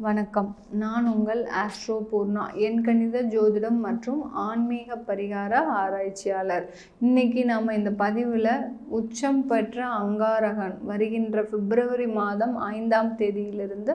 வணக்கம். நான் உங்கள் ஆஸ்ட்ரோ பூர்ணா. எண்கணித ஜோதிடம் மற்றும் ஆன்மீக பரிகார ஆராய்ச்சியாளர். இன்னைக்கு நாம் இந்த பதிவில் உச்சம் பெற்ற அங்காரகன் வருகின்ற பிப்ரவரி மாதம் 5ஆம் தேதியிலிருந்து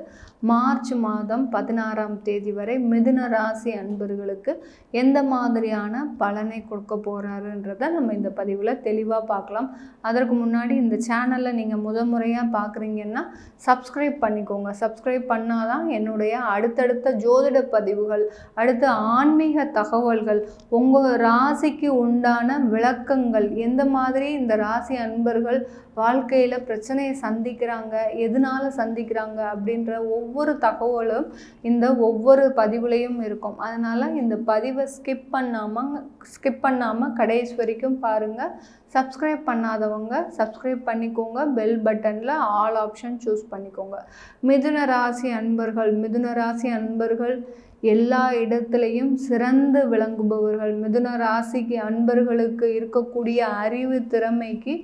மார்ச் மாதம் 16ஆம் தேதி வரை மிதுன ராசி அன்பர்களுக்கு எந்த மாதிரியான பலனை கொடுக்க போகிறாருன்றதை நம்ம இந்த பதிவில் தெளிவாக பார்க்கலாம். அதற்கு முன்னாடி இந்த சேனலில் நீங்கள் முறையாக பார்க்குறீங்கன்னா சப்ஸ்கிரைப் பண்ணிக்கோங்க. சப்ஸ்கிரைப் பண்ணாதான் என்னுடைய அடுத்தடுத்த ஜோதிட பதிவுகள், அடுத்த ஆன்மீக தகவல்கள், உங்கள் ராசிக்கு உண்டான விளக்கங்கள், எந்த மாதிரி இந்த ராசி அன்பர்கள் வாழ்க்கையில் பிரச்சனையை சந்திக்கிறாங்க, எதனால சந்திக்கிறாங்க அப்படின்ற ஒவ்வொரு தகவலும் இந்த ஒவ்வொரு பதிவுலையும் இருக்கும். அதனால் இந்த பதிவை ஸ்கிப் பண்ணாமல் கடைசி வரைக்கும் பாருங்கள். சப்ஸ்கிரைப் பண்ணாதவங்க சப்ஸ்கிரைப் பண்ணிக்கோங்க. பெல் பட்டனில் ஆல் ஆப்ஷன் சூஸ் பண்ணிக்கோங்க. மிதுன ராசி அன்பர்கள் எல்லா இடத்துலையும் சிறந்து விளங்குபவர்கள். மிதுன ராசிக்கு அன்பர்களுக்கு இருக்கக்கூடிய அறிவு திறமைக்கு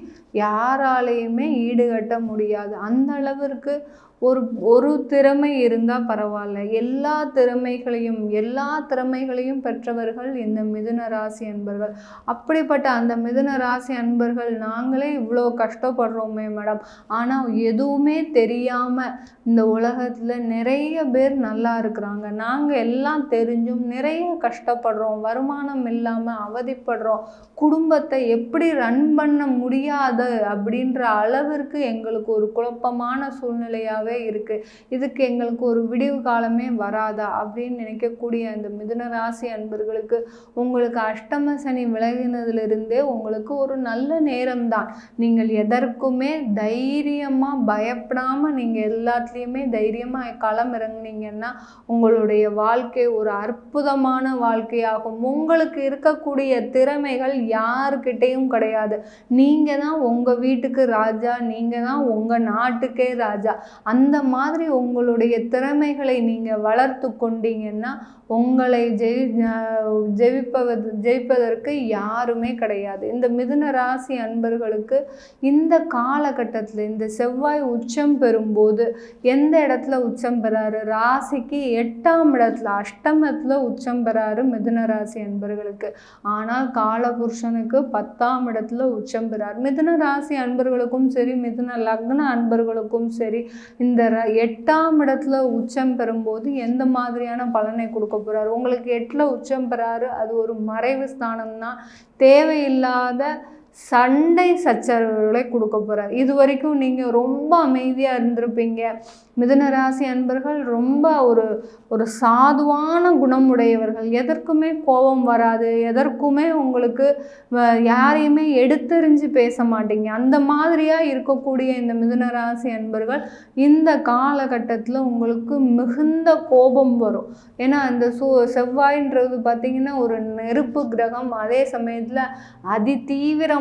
யாராலையுமே ஈடுகட்ட முடியாது. அந்த அளவிற்கு ஒரு திறமை இருந்தால் பரவாயில்ல, எல்லா திறமைகளையும் பெற்றவர்கள் இந்த மிதுன ராசி அன்பர்கள். அப்படிப்பட்ட அந்த மிதுன ராசி அன்பர்கள், நாங்களே இவ்வளோ கஷ்டப்படுறோமே மேடம், ஆனால் எதுவுமே தெரியாமல் இந்த உலகத்தில் நிறைய பேர் நல்லா இருக்கிறாங்க, நாங்கள் எல்லாம் தெரிஞ்சும் நிறைய கஷ்டப்படுறோம், வருமானம் இல்லாமல் அவதிப்படுறோம், குடும்பத்தை எப்படி ரன் பண்ண முடியாது அப்படின்ற அளவிற்கு எங்களுக்கு ஒரு குழப்பமான சூழ்நிலையாக இருக்கு, இதுக்கு எங்களுக்கு ஒரு விடிவு காலமே வராதா அப்படின்னு நினைக்கக்கூடிய அந்த மிதுன ராசி அன்பர்களுக்கு உங்களுக்கு அஷ்டம சனி விலகினதிலிருந்தே உங்களுக்கு ஒரு நல்ல நேரம்தான். நீங்கள் எதற்குமே தைரியமாக பயப்படாமல் நீங்கள் எல்லாத்துலேயுமே தைரியமாக களம் இறங்குனீங்கன்னா உங்களுடைய வாழ்க்கை ஒரு அற்புதமான வாழ்க்கையாகும். உங்களுக்கு இருக்கக்கூடிய திறமைகள் யாருக்கிட்டையும் கிடையாது. நீங்கள் தான் உங்கள் வீட்டுக்கு ராஜா, நீங்கள் தான் உங்கள் நாட்டுக்கே ராஜா. அந்த மாதிரி உங்களுடைய திறமைகளை நீங்கள் வளர்த்து கொண்டீங்கன்னா உங்களை ஜெயிப்பதற்கு யாருமே கிடையாது. இந்த மிதுன ராசி அன்பர்களுக்கு இந்த காலகட்டத்தில் இந்த செவ்வாய் உச்சம் பெறும்போது எந்த இடத்துல உச்சம் பெறாரு? ராசிக்கு 8ஆம் இடத்துல, அஷ்டமத்தில் உச்சம் பெறாரு மிதுன ராசி அன்பர்களுக்கு. ஆனால் காலபுருஷனுக்கு 10ஆம் இடத்துல உச்சம் பெறாரு. மிதுன ராசி அன்பர்களுக்கும் சரி, மிதுன லக்ன அன்பர்களுக்கும் சரி, இந்த 8ஆம் இடத்துல உச்சம் பெறும்போது எந்த மாதிரியான பலனை கொடுக்க போறாரு? உங்களுக்கு 8ல் உச்சம் பெறாரு, அது ஒரு மறைவு ஸ்தானம்னா தேவையில்லாத சண்டை சச்சரவுகளை கொடுக்க போறார். இது வரைக்கும் நீங்கள் ரொம்ப அமைதியாக இருந்திருப்பீங்க. மிதுன ராசி அன்பர்கள் ரொம்ப ஒரு சாதுவான குணமுடையவர்கள். எதற்குமே கோபம் வராது, எதற்குமே உங்களுக்கு யாரையுமே எடுத்தெறிஞ்சு பேச மாட்டீங்க. அந்த மாதிரியாக இருக்கக்கூடிய இந்த மிதுன ராசி அன்பர்கள் இந்த காலகட்டத்தில் உங்களுக்கு மிகுந்த கோபம் வரும். ஏன்னா இந்த செவ்வாயின்றது பார்த்திங்கன்னா ஒரு நெருப்பு கிரகம், அதே சமயத்தில் அதிதீவிரமாக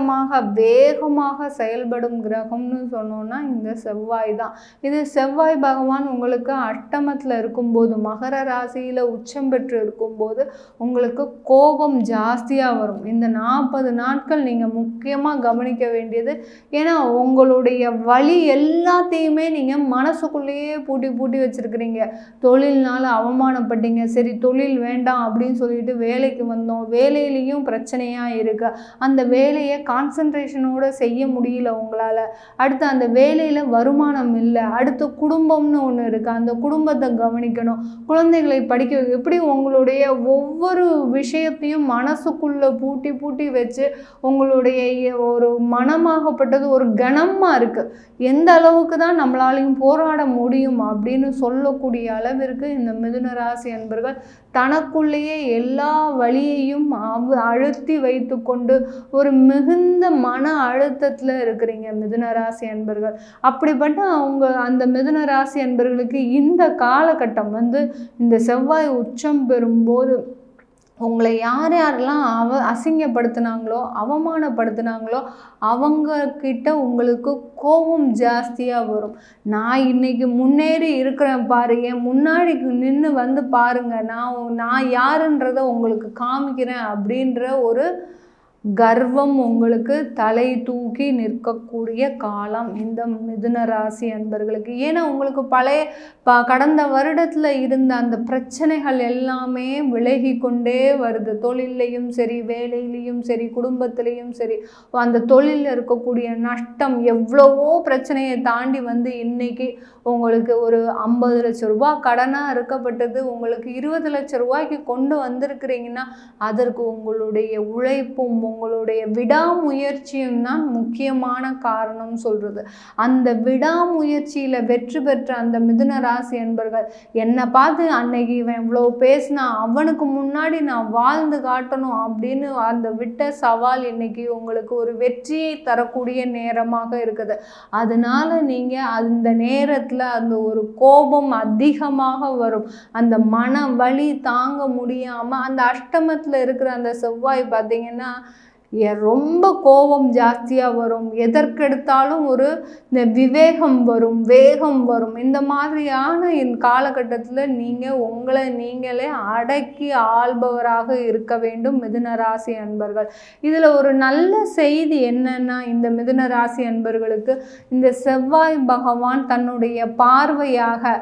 வேகமாக செயல்படும் கிரகம்னு சொன்னோன்னா இந்த செவ்வாய் தான். இது செவ்வாய் பகவான் உங்களுக்கு அஷ்டமத்தில் இருக்கும்போது, மகர ராசியில் உச்சம் பெற்று இருக்கும்போது உங்களுக்கு கோபம் ஜாஸ்தியாக வரும். இந்த 40 நாட்கள் நீங்கள் முக்கியமாக கவனிக்க வேண்டியது, ஏன்னா உங்களுடைய வலி எல்லாத்தையுமே நீங்கள் மனசுக்குள்ளேயே பூட்டி வச்சுருக்கிறீங்க. தொழில்னால அவமானப்பட்டீங்க, சரி தொழில் வேண்டாம் அப்படின்னு சொல்லிட்டு வேலைக்கு வந்தோம், வேலையிலையும் பிரச்சனையாக இருக்கு, அந்த வேலையை கான்சன்ட்ரேஷனோடு செய்ய முடியல உங்களால், அடுத்து அந்த வேலையில் வருமானம் இல்லை, அடுத்து குடும்பம்னு ஒன்று இருக்குது, அந்த குடும்பத்தை கவனிக்கணும், குழந்தைகளை படிக்க, எப்படி உங்களுடைய ஒவ்வொரு விஷயத்தையும் மனசுக்குள்ளே பூட்டி வச்சு உங்களுடைய ஒரு மனமாகப்பட்டது ஒரு கனமாக இருக்குது. எந்த அளவுக்கு தான் நம்மளாலையும் போராட முடியும் அப்படின்னு சொல்லக்கூடிய அளவிற்கு இந்த மிதுன ராசி அன்பர்கள் தனக்குள்ளேயே எல்லா வழியையும் அழுத்தி வைத்து கொண்டு ஒரு மிகுந்த மன அழுத்தத்தில் இருக்கிறீங்க மிதுன ராசி அன்பர்கள். அப்படிப்பட்ட அந்த மிதுன ராசி அன்பர்களுக்கு இந்த காலகட்டம் இந்த செவ்வாய் உச்சம் பெறும்போது உங்களை யாரெல்லாம் அசிங்கப்படுத்தினாங்களோ, அவமானப்படுத்தினாங்களோ அவங்கக்கிட்ட உங்களுக்கு கோபம் ஜாஸ்தியாக வரும். நான் இன்னைக்கு முன்னேறி இருக்கிறேன் பாரு, என் முன்னாடி நின்று பாருங்க, நான் யாருன்றதை உங்களுக்கு காமிக்கிறேன் அப்படின்ற ஒரு கர்வம் உங்களுக்கு தலை தூக்கி நிற்கக்கூடிய காலம் இந்த மிதுன ராசி அன்பர்களுக்கு. ஏன்னா உங்களுக்கு கடந்த வருடத்தில் இருந்த அந்த பிரச்சனைகள் எல்லாமே விலகி கொண்டே வருது. தொழிலையும் சரி, வேலையிலையும் சரி, குடும்பத்திலையும் சரி, அந்த தொழிலில் இருக்கக்கூடிய நஷ்டம் எவ்வளவோ பிரச்சனையை தாண்டி வந்து இன்னைக்கு உங்களுக்கு ஒரு 50 லட்சம் ரூபாய் கடனாக இருக்கப்பட்டது உங்களுக்கு 20 லட்சம் ரூபாய்க்கு கொண்டு வந்திருக்கிறீங்கன்னா அதற்கு உங்களுடைய உழைப்பும் உங்களுடைய விடாமுயற்சியும் தான் முக்கியமான காரணம் சொல்றது. அந்த விடாமுயற்சியில் வெற்றி பெற்ற அந்த மிதுன ராசி என்பர்கள் என்னை பார்த்து அன்னைக்கு இவன் இவ்வளோ பேசினா அவனுக்கு முன்னாடி நான் வாழ்ந்து காட்டணும் அப்படின்னு அந்த விட்ட சவால் இன்னைக்கு உங்களுக்கு ஒரு வெற்றியை தரக்கூடிய நேரமாக இருக்குது. அதனால நீங்கள் அந்த நேரத்தில் அந்த ஒரு கோபம் அதிகமாக வரும். அந்த மன வலி தாங்க முடியாமல் அந்த அஷ்டமத்தில் இருக்கிற அந்த செவ்வாய் பார்த்தீங்கன்னா ரொம்ப கோபம் ஜாஸ்தியாக வரும். எதற்கெடுத்தாலும் ஒரு இந்த விவேகம் வரும், வேகம் வரும். இந்த மாதிரியான காலகட்டத்தில் நீங்கள் உங்களை நீங்களே அடக்கி ஆள்பவராக இருக்க வேண்டும் மிதுன ராசி அன்பர்கள். இதில் ஒரு நல்ல செய்தி என்னன்னா, இந்த மிதுன ராசி அன்பர்களுக்கு இந்த செவ்வாய் பகவான் தன்னுடைய பார்வையாக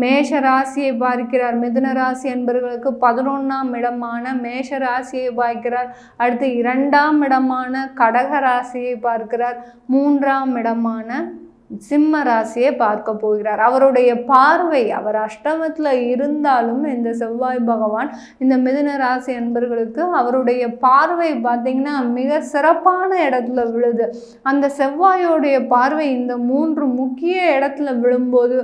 மேஷ ராசியை பார்க்கிறார். மிதுன ராசி அன்பர்களுக்கு 11ஆம் இடமான மேஷ ராசியை பார்க்கிறார். அடுத்து 2ஆம் இடமான கடக ராசியை பார்க்கிறார். 3ஆம் இடமான சிம்ம ராசியை பார்க்க போகிறார். அவருடைய பார்வை, அவர் அஷ்டமத்தில் இருந்தாலும் இந்த செவ்வாய் பகவான் இந்த மிதுன ராசி அன்பர்களுக்கு அவருடைய பார்வை பார்த்தீங்கன்னா மிக சிறப்பான இடத்துல விழுது. அந்த செவ்வாயோடைய பார்வை இந்த 3 முக்கிய இடத்துல விழும்போது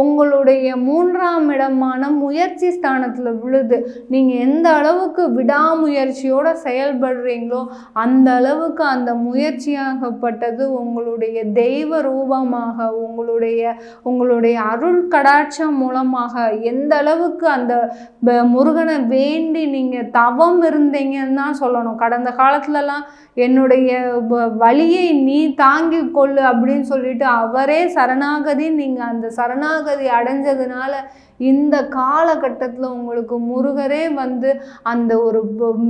உங்களுடைய 3ஆம் இடமான முயற்சி ஸ்தானத்தில் விழுது. நீங்கள் எந்த அளவுக்கு விடாமுயற்சியோடு செயல்படுறீங்களோ அந்த அளவுக்கு அந்த முயற்சியாகப்பட்டது உங்களுடைய தெய்வ ரூபம் உங்களுடைய அருள் கடாட்சம் மூலமாக எந்த அளவுக்கு அந்த முருகனை வேண்டி நீங்கள் தவம் இருந்தீங்கன்னு தான் சொல்லணும். கடந்த காலத்துலலாம் என்னுடைய வழியை நீ தாங்கி கொள்ளு அப்படின்னு சொல்லிட்டு அவரே சரணாகதி, நீங்கள் அந்த சரணாகதி அடைஞ்சதுனால இந்த காலகட்டத்தில் உங்களுக்கு முருகரே வந்து அந்த ஒரு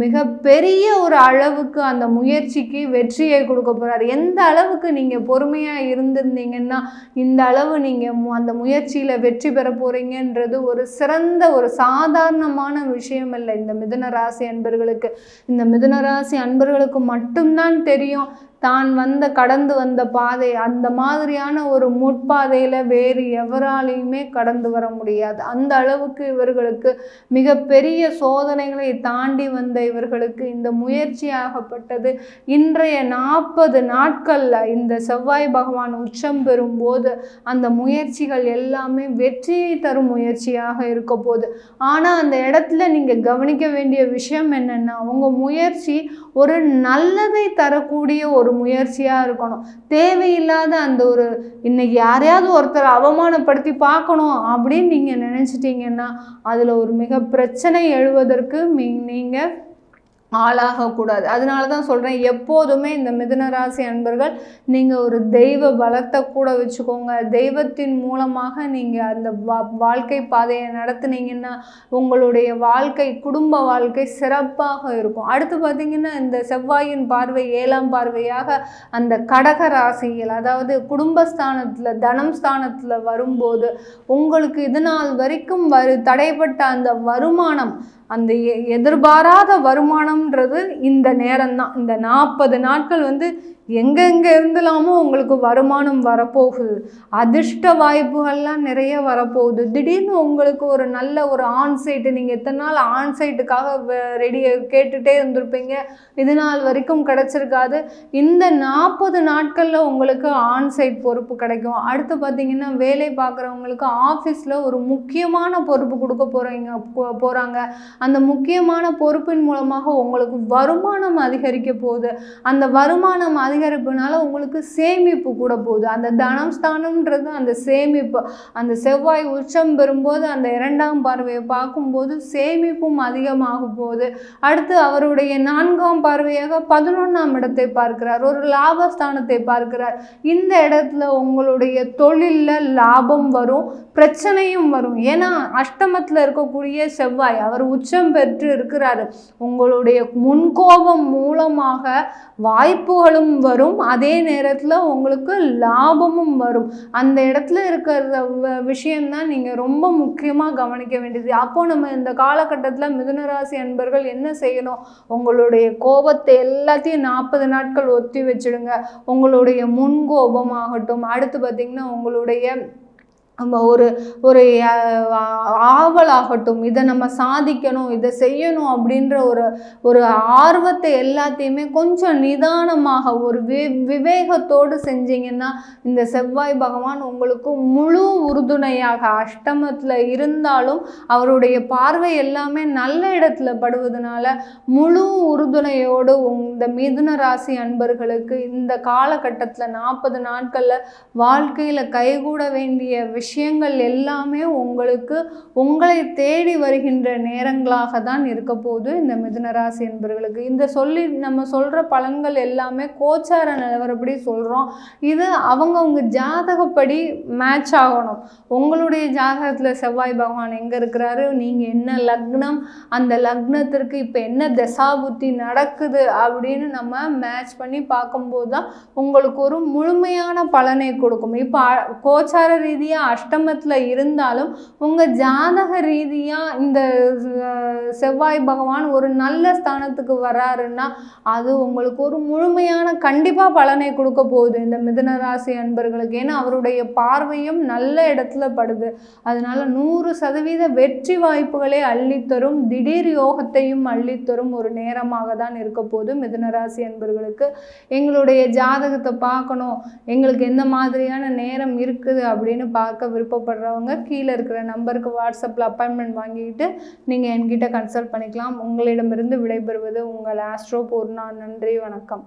மிகப்பெரிய ஒரு அளவுக்கு அந்த முயற்சிக்கு வெற்றியை கொடுக்க போகிறார். எந்த அளவுக்கு நீங்கள் பொறுமையாக இருந்திருந்தீங்கன்னா இந்த அளவு நீங்கள் அந்த முயற்சியில் வெற்றி பெற போகிறீங்கன்றது ஒரு சிறந்த ஒரு சாதாரணமான விஷயம் இல்லை இந்த மிதுன ராசி அன்பர்களுக்கு. இந்த மிதுன ராசி அன்பர்களுக்கு மட்டும்தான் தெரியும் தான் கடந்து வந்த பாதை. அந்த மாதிரியான ஒரு முட்பாதையில் வேறு எவராலையுமே கடந்து வர முடியாது. அந்த அளவுக்கு இவர்களுக்கு மிகப்பெரிய சோதனைகளை தாண்டி வந்த இவர்களுக்கு இந்த முயற்சியாகப்பட்டது இன்றைய 40 நாட்களில் இந்த செவ்வாய் பகவான் உச்சம் பெறும்போது அந்த முயற்சிகள் எல்லாமே வெற்றியை தரும் முயற்சியாக இருக்க போகுது. ஆனால் அந்த இடத்துல நீங்கள் கவனிக்க வேண்டிய விஷயம் என்னென்னா, உங்கள் முயற்சி ஒரு நல்லதை தரக்கூடிய ஒரு முயற்சியாக இருக்கணும். தேவையில்லாத அந்த ஒரு இன்னைக்கு யாரையாவது ஒருத்தர் அவமானப்படுத்தி பார்க்கணும் அப்படின்னு நீங்கள் நினச்சிட்டிங்கன்னா அதில் ஒரு மிக பிரச்சனை எழுவதற்கு நீங்கள் ஆளாகக்கூடாது. அதனால தான் சொல்கிறேன், எப்போதுமே இந்த மிதுன ராசி அன்பர்கள் நீங்கள் ஒரு தெய்வ பலத்தை கூட வச்சுக்கோங்க. தெய்வத்தின் மூலமாக நீங்கள் அந்த வாழ்க்கை பாதையை நடத்துனீங்கன்னா உங்களுடைய வாழ்க்கை, குடும்ப வாழ்க்கை சிறப்பாக இருக்கும். அடுத்து பார்த்திங்கன்னா இந்த செவ்வாயின் பார்வை 7ஆம் பார்வையாக அந்த கடக ராசியில், அதாவது குடும்பஸ்தானத்தில், தனம் ஸ்தானத்தில் வரும்போது உங்களுக்கு இது நாள் வரைக்கும் தடைப்பட்ட அந்த வருமானம், அந்த எதிர்பாராத வருமானம்ன்றது இந்த நேரம்தான். இந்த 40 நாட்கள் எங்கெங்கே இருந்தலாமோ உங்களுக்கு வருமானம் வரப்போகுது. அதிர்ஷ்ட வாய்ப்புகள்லாம் நிறைய வரப்போகுது. திடீர்னு உங்களுக்கு ஒரு நல்ல ஒரு ஆன்சைட்டு, நீங்கள் எத்தனை நாள் ஆன்சைட்டுக்காக கேட்டுகிட்டே இருந்திருப்பீங்க, இது நாள் வரைக்கும் கிடச்சிருக்காது. இந்த 40 நாட்களில் உங்களுக்கு ஆன்சைட் பொறுப்பு கிடைக்கும். அடுத்து பார்த்திங்கன்னா வேலை பார்க்குறவங்களுக்கு ஆஃபீஸில் ஒரு முக்கியமான பொறுப்பு கொடுக்க போகிறாங்க. அந்த முக்கியமான பொறுப்பின் மூலமாக உங்களுக்கு வருமானம் அதிகரிக்க போகுது. அந்த வருமானம் அதிகரிப்புனால உங்களுக்கு சேமிப்பு கூட போகுது. அந்த தனம் ஸ்தானம்ன்றது அந்த சேமிப்பு. அந்த செவ்வாய் உச்சம் பெறும்போது அந்த 2ஆம் பார்வையை பார்க்கும்போது சேமிப்பும் அதிகமாகும் போது, அடுத்து அவருடைய 4ஆம் பார்வையாக 11ஆம் இடத்தை பார்க்கிறார், ஒரு லாபஸ்தானத்தை பார்க்கிறார். இந்த இடத்துல உங்களுடைய தொழிலில் லாபம் வரும், பிரச்சனையும் வரும். ஏன்னா அஷ்டமத்தில் இருக்கக்கூடிய செவ்வாய் அவர் உச்சம் பெற்று இருக்கிறாரு. உங்களுடைய முன்கோபம் மூலமாக வாய்ப்புகளும் வரும், அதே நேரத்தில் உங்களுக்கு லாபமும் வரும். அந்த இடத்துல இருக்கிற விஷயம்தான் நீங்கள் ரொம்ப முக்கியமாக கவனிக்க வேண்டியது. அப்போது நம்ம இந்த காலகட்டத்தில் மிதுனராசி அன்பர்கள் என்ன செய்யணும்? உங்களுடைய கோபத்தை எல்லாத்தையும் 40 நாட்கள் ஒத்தி வச்சிடுங்க. உங்களுடைய முன்கோபம் ஆகட்டும், அடுத்து பார்த்திங்கன்னா உங்களுடைய ஒரு ஒரு ஆவலாகட்டும், இதை நம்ம சாதிக்கணும், இதை செய்யணும் அப்படின்ற ஒரு ஆர்வத்தை எல்லாத்தையுமே கொஞ்சம் நிதானமாக ஒரு விவேகத்தோடு செஞ்சீங்கன்னா இந்த செவ்வாய் பகவான் உங்களுக்கு முழு உறுதுணையாக, அஷ்டமத்தில் இருந்தாலும் அவருடைய பார்வை எல்லாமே நல்ல இடத்துல படுவதனால முழு உறுதுணையோடு இந்த மிதுன ராசி அன்பர்களுக்கு இந்த காலகட்டத்தில் 40 நாட்களில் வாழ்க்கையில் கைகூட வேண்டிய விஷயங்கள் எல்லாமே உங்களை தேடி வருகின்ற நேரங்களாக தான் இருக்க போது இந்த மிதுனராசி என்பவர்களுக்கு. நம்ம சொல்கிற பலன்கள் எல்லாமே கோச்சார நிலவரப்படி சொல்கிறோம். இது அவங்கவுங்க ஜாதகப்படி மேட்ச் ஆகணும். உங்களுடைய ஜாதகத்தில் செவ்வாய் பகவான் எங்கே இருக்கிறாரு, நீங்கள் என்ன லக்னம், அந்த லக்னத்திற்கு இப்போ என்ன தசாபுத்தி நடக்குது அப்படின்னு நம்ம மேட்ச் பண்ணி பார்க்கும்போது தான் உங்களுக்கு ஒரு முழுமையான பலனை கொடுக்கும். இப்போ கோச்சார ரீதியாக அஷ்டமத்தில் இருந்தாலும் உங்கள் ஜாதக ரீதியாக இந்த செவ்வாய் பகவான் ஒரு நல்ல ஸ்தானத்துக்கு வராருன்னா அது உங்களுக்கு ஒரு முழுமையான கண்டிப்பாக பலனை கொடுக்க போகுது இந்த மிதுன ராசி அன்பர்களுக்கு. ஏன்னா அவருடைய பார்வையும் நல்ல இடத்துல படுது. அதனால 100% வெற்றி வாய்ப்புகளை அள்ளித்தரும், திடீர் யோகத்தையும் அள்ளித்தரும் ஒரு நேரமாக தான் இருக்க போகுது மிதுன ராசி அன்பர்களுக்கு. எங்களுடைய ஜாதகத்தை பார்க்கணும், எங்களுக்கு எந்த மாதிரியான நேரம் இருக்குது அப்படின்னு பார்க்க விருப்பப்படுறவங்க கீழே இருக்கிற நம்பருக்கு வாட்ஸ்அப்பில் அப்பாயின்மெண்ட் வாங்கிக்கிட்டு நீங்கள் என்கிட்ட கன்சல்ட் பண்ணிக்கலாம். உங்களிடமிருந்து விடைபெறுவது உங்கள் ஆஸ்ட்ரோ பூர்ணா. நன்றி, வணக்கம்.